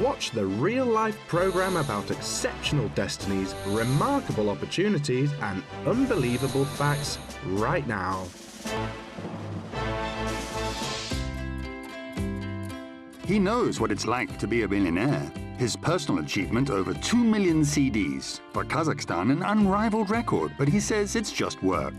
Watch the real-life program about exceptional destinies, remarkable opportunities, and unbelievable facts right now. He knows what it's like to be a millionaire. His personal achievement, over 2 million CDs. For Kazakhstan, an unrivaled record, but he says it's just work.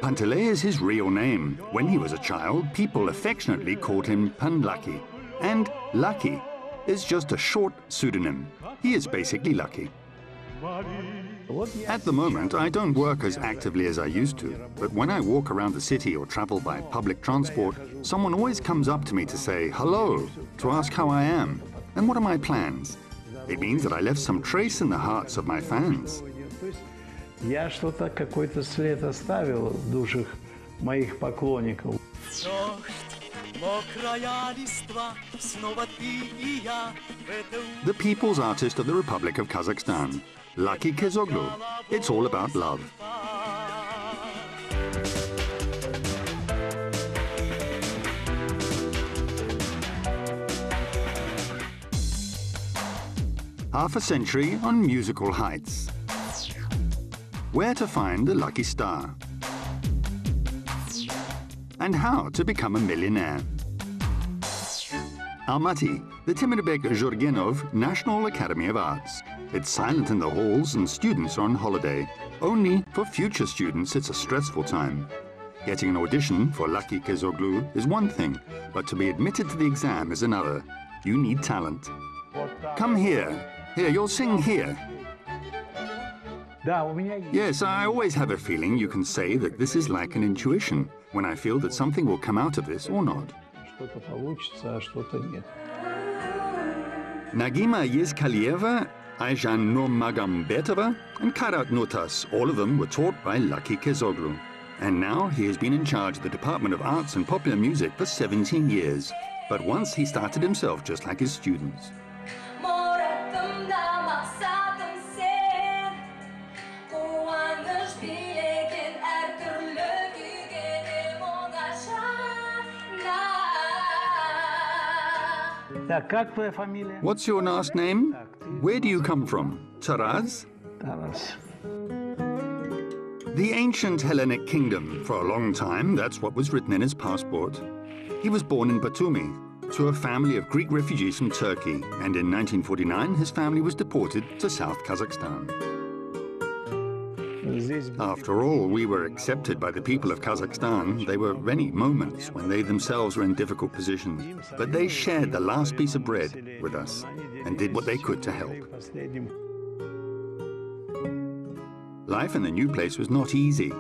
Panteley is his real name. When he was a child, people affectionately called him Pan Lucky. And Lucky is just a short pseudonym. He is basically lucky. At the moment, I don't work as actively as I used to, but when I walk around the city or travel by public transport, someone always comes up to me to say hello, to ask how I am, and what are my plans. It means that I left some trace in the hearts of my fans. Я что-то, какой-то след оставил в душах моих поклонников. The people's artist of the Republic of Kazakhstan, Lucky Kezoglu. It's all about love. Half a century on musical heights. Where to find the lucky star. And how to become a millionaire. Almaty, the Timurбек Jurgenov National Academy of Arts. It's silent in the halls and students are on holiday. Only for future students it's a stressful time. Getting an audition for Lucky Kezoglu is one thing, but to be admitted to the exam is another. You need talent. Come here. Here, you'll sing here. Yes, I always have a feeling you can say that this is like an intuition, when I feel that something will come out of this or not. Nagima Yezkalieva, Ayjan Nurmagomedova, and Kairat Nurtas, all of them were taught by Lucky Kezoglu. And now he has been in charge of the Department of Arts and Popular Music for 17 years. But once he started himself just like his students. What's your last name? Where do you come from? Taraz? Taraz. The ancient Hellenic kingdom. For a long time, that's what was written in his passport. He was born in Batumi to a family of Greek refugees from Turkey, and in 1949 his family was deported to South Kazakhstan. After all, we were accepted by the people of Kazakhstan. There were many moments when they themselves were in difficult positions, but they shared the last piece of bread with us and did what they could to help. Life in the new place was not easy,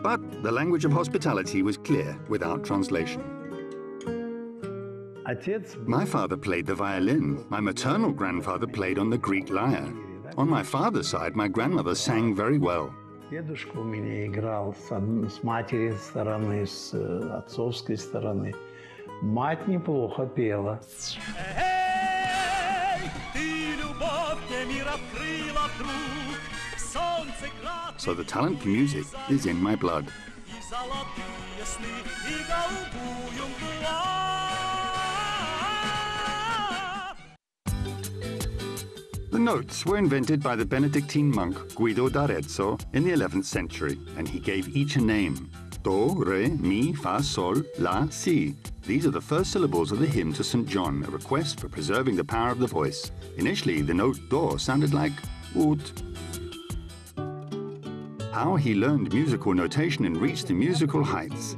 but the language of hospitality was clear without translation. My father played the violin. My maternal grandfather played on the Greek lyre. On my father's side, my grandmother sang very well. Дедушка у меня играл с матери стороны, с отцовской стороны. Мать неплохо пела. So the talent for music is in my blood. The notes were invented by the Benedictine monk Guido d'Arezzo in the 11th century, and he gave each a name. Do, re, mi, fa, sol, la, si. These are the first syllables of the hymn to St. John, a request for preserving the power of the voice. Initially, the note do sounded like ut. How he learned musical notation and reached the musical heights.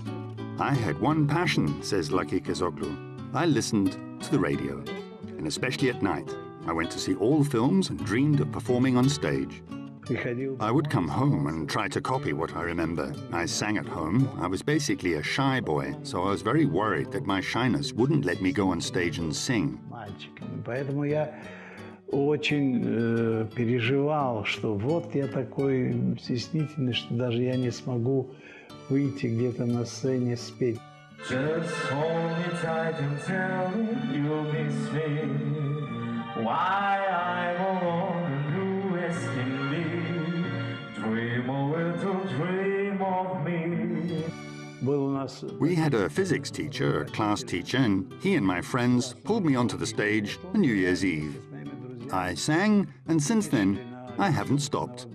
I had one passion, says Lucky Kezoglu. I listened to the radio, and especially at night. I went to see all films and dreamed of performing on stage. I would come home and try to copy what I remember. I sang at home. I was basically a shy boy, so I was very worried that my shyness wouldn't let me go on stage and sing. Поэтому я очень переживал, что вот я такой стеснительный, что даже я не смогу выйти где-то на сцене спеть. Just hold me tight and tell me you'll miss me. We had a physics teacher, a class teacher, and he and my friends pulled me onto the stage on New Year's Eve. I sang, and since then, I haven't stopped.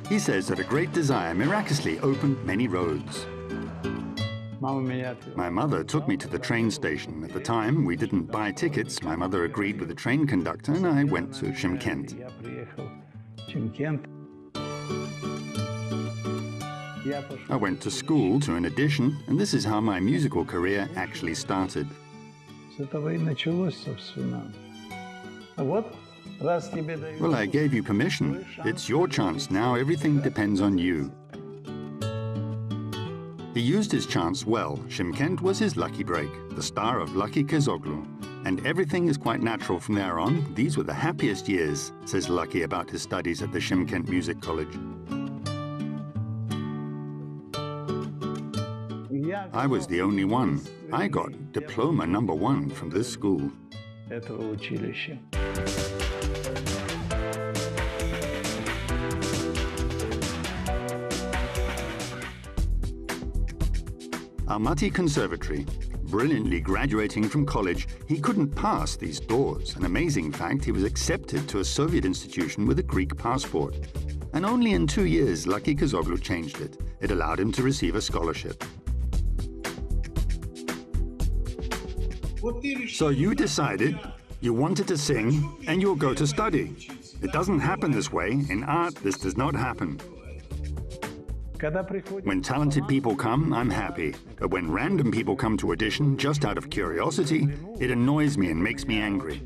He says that a great desire miraculously opened many roads. My mother took me to the train station. At the time, we didn't buy tickets. My mother agreed with the train conductor, and I went to Shymkent. I went to school to an audition, and this is how my musical career actually started. Well, I gave you permission. It's your chance now. Everything depends on you. He used his chance well. Shymkent was his lucky break, the star of Lucky Kazoglu. And everything is quite natural from there on. These were the happiest years, says Lucky about his studies at the Shymkent Music College. I was the only one. I got diploma #1 from this school. Almaty Conservatory. Brilliantly graduating from college, he couldn't pass these doors. An amazing fact, he was accepted to a Soviet institution with a Greek passport. And only in 2 years, Lucky Kazoglu changed it. It allowed him to receive a scholarship. So you decided you wanted to sing and you'll go to study. It doesn't happen this way. In art, this does not happen. When talented people come, I'm happy. But when random people come to audition just out of curiosity, it annoys me and makes me angry.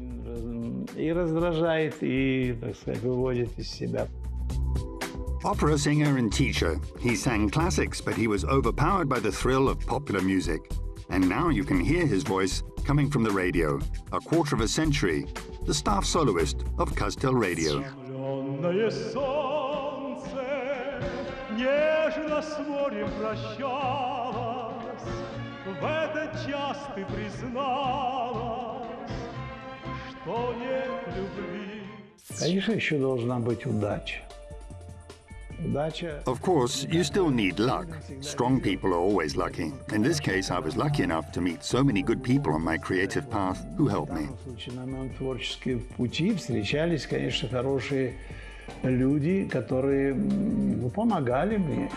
Opera singer and teacher, he sang classics, but he was overpowered by the thrill of popular music. And now you can hear his voice coming from the radio. A quarter of a century, the staff soloist of Kazakh Radio. Нежно с морем прощалась, в этот час ты призналась, что нет любви. Конечно, еще должна быть удача. Of course, you still need luck. Strong people are always lucky. In this case, I was lucky enough to meet so many good people on my creative path who helped me. На моем творческом пути встречались, конечно, хорошие люди, которые помогали мне.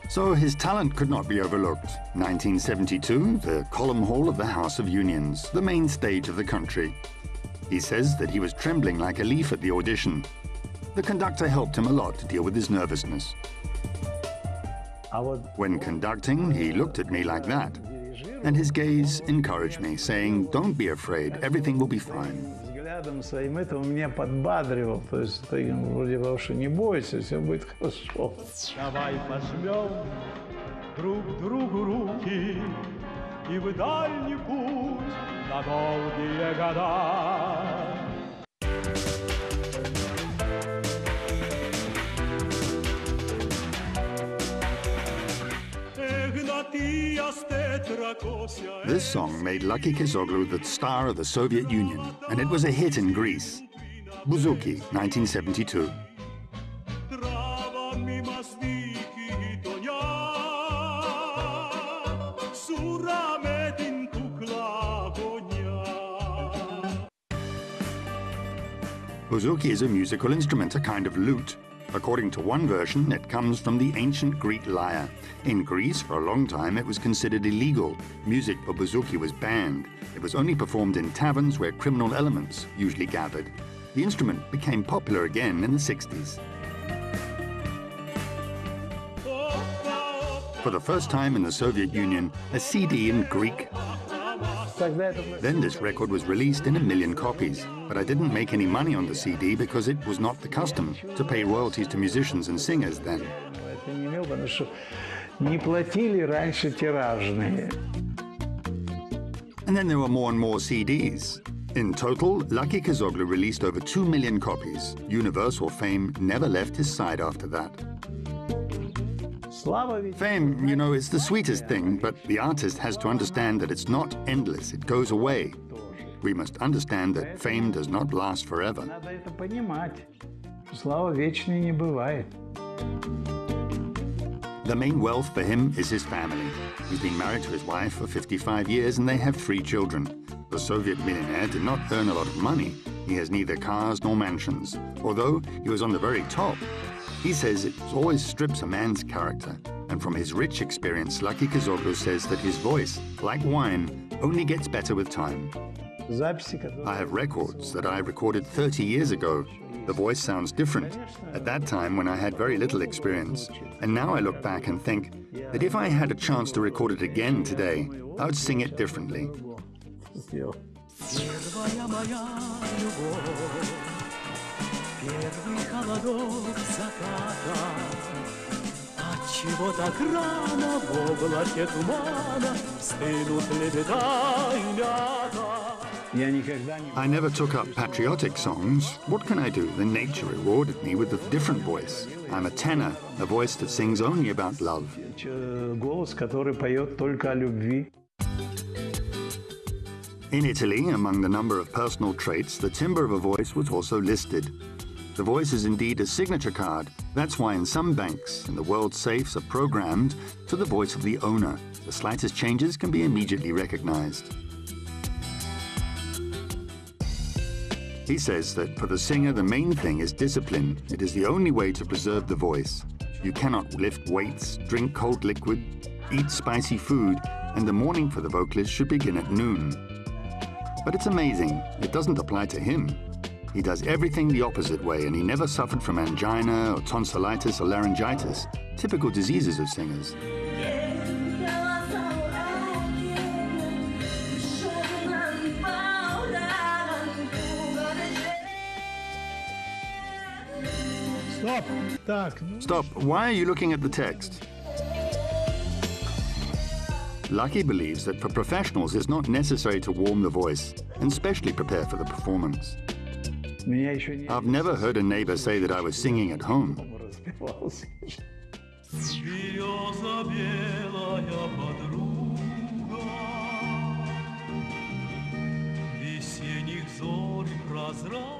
So his talent could not be overlooked. 1972, the Column Hall of the House of Unions, the main stage of the country. He says that he was trembling like a leaf at the audition. The conductor helped him a lot to deal with his nervousness. When conducting, he looked at me like that. And his gaze encouraged me, saying, "Don't be afraid, everything will be fine." Взглядом своим это меня подбадривал, то есть вроде бы, что не бойся, все будет хорошо. Давай пожмем друг другу руки и в дальний путь на долгие года. This song made Lucky Kazoglu the star of the Soviet Union, and it was a hit in Greece. Buzuki, 1972. Buzuki is a musical instrument, a kind of lute. According to one version, it comes from the ancient Greek lyre. In Greece, for a long time, it was considered illegal. Music for buzuki was banned. It was only performed in taverns where criminal elements usually gathered. The instrument became popular again in the 60s. For the first time in the Soviet Union, a CD in Greek. Then this record was released in 1 million copies, but I didn't make any money on the CD because it was not the custom to pay royalties to musicians and singers then. And then there were more and more CDs. In total, Lucky Kazoglu released over 2 million copies. Universal fame never left his side after that. Fame, you know, is the sweetest thing, but the artist has to understand that it's not endless, it goes away. We must understand that fame does not last forever. The main wealth for him is his family. He's been married to his wife for 55 years and they have 3 children. The Soviet millionaire did not earn a lot of money. He has neither cars nor mansions, although he was on the very top. He says it always strips a man's character, and from his rich experience, Lucky Kazoglu says that his voice, like wine, only gets better with time. I have records that I recorded 30 years ago. The voice sounds different at that time when I had very little experience. And now I look back and think that if I had a chance to record it again today, I would sing it differently. I never took up patriotic songs. What can I do? Then nature rewarded me with a different voice. I'm a tenor, a voice that sings only about love. In Italy, among the number of personal traits, the timbre of a voice was also listed. The voice is indeed a signature card. That's why in some banks and the world's safes are programmed to the voice of the owner. The slightest changes can be immediately recognized. He says that for the singer, the main thing is discipline. It is the only way to preserve the voice. You cannot lift weights, drink cold liquid, eat spicy food, and the morning for the vocalist should begin at noon. But it's amazing, it doesn't apply to him. He does everything the opposite way, and he never suffered from angina or tonsillitis or laryngitis, typical diseases of singers. Stop, why are you looking at the text? Lucky believes that for professionals it's not necessary to warm the voice, and especially prepare for the performance. I've never heard a neighbor say that I was singing at home.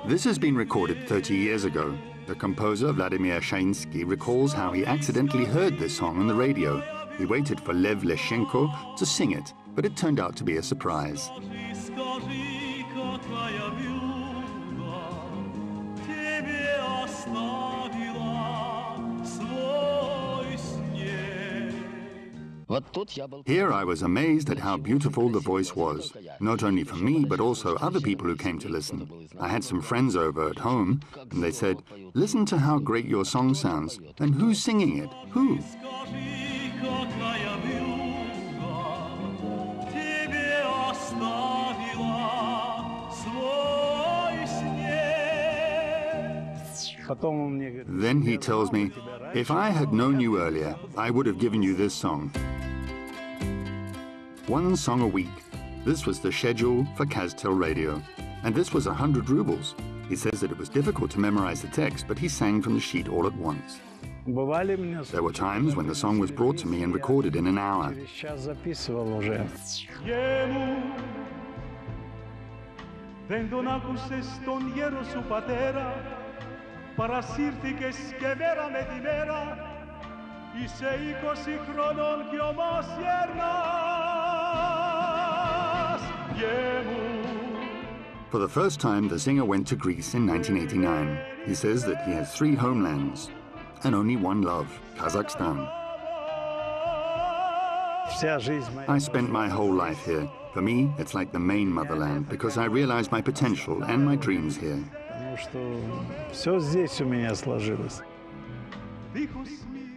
This has been recorded 30 years ago. The composer, Vladimir Shainsky, recalls how he accidentally heard this song on the radio. He waited for Lev Leshenko to sing it, but it turned out to be a surprise. Here I was amazed at how beautiful the voice was, not only for me, but also other people who came to listen. I had some friends over at home, and they said, "Listen to how great your song sounds, and who's singing it? Who?" Then he tells me, "If I had known you earlier, I would have given you this song." 1 song a week. This was the schedule for Kazakh radio. And this was 100 rubles. He says that it was difficult to memorize the text, but he sang from the sheet all at once. There were times when the song was brought to me and recorded in an hour. For the first time, the singer went to Greece in 1989. He says that he has 3 homelands and only one love, Kazakhstan. I spent my whole life here. For me, it's like the main motherland because I realized my potential and my dreams here.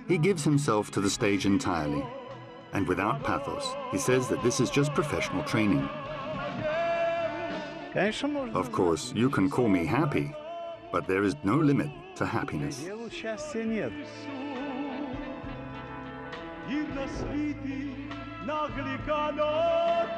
He gives himself to the stage entirely, and without pathos. He says that this is just professional training. Of course, you can call me happy, but there is no limit to happiness. И на світі наглі каноти.